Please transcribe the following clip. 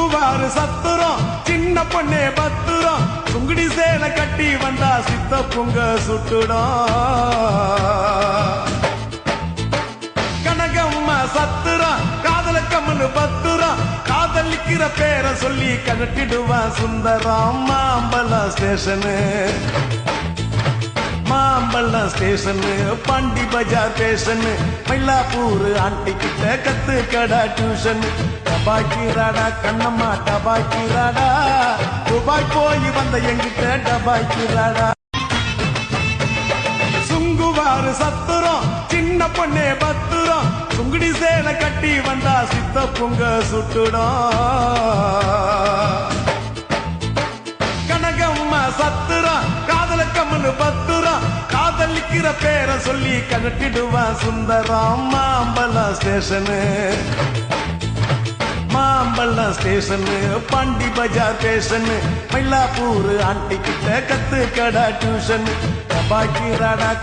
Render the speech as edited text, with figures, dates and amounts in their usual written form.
சுங்குவாரு சத்துரம் சின்ன பொண்ணே பத்துரம் சுங்குடி சேலை கட்டி வந்தா சித்த பொங்க சுட்டுடும் கனகம்மா சத்துரம் காதல கம்மனு பத்துரம் காதலிக்கிற பேரை சொல்லி கனட்டிடுவான் சுந்தரம் மாம்பழம் ஸ்டேஷனு மாம்பழம் ஸ்டேஷனு பாண்டி பஜார் ஸ்டேஷனு மயிலாப்பூர் ஆண்டி கிட்ட கத்து கடா டியூஷன் டபாய்க்கிறாடா கண்ணம்மா டபாய்க்கிறாடா துபாய் போய் வந்த எங்கிட்ட டபாய்க்கிறாடா சுங்குவாரு சத்துரம் சின்ன பொண்ணே பத்துரம் சுங்குடி சேலை கட்டி வந்தா சித்த பொங்க சுட்டுடும் கனகம்மா சத்துரம் காதல கம்மனு பத்துரம் காதலிக்கிற பேரை சொல்லி கனட்டிடுவான் சுந்தரம் மாம்பழம் ஸ்டேஷனு மாம்பழம் ஸ்டேஷனு பாண்டி பஜார் ஸ்டேஷனு மயிலாப்பூர் ஆண்டி கிட்ட கத்து கடா டியூஷன் டபாய்க்கிறாடா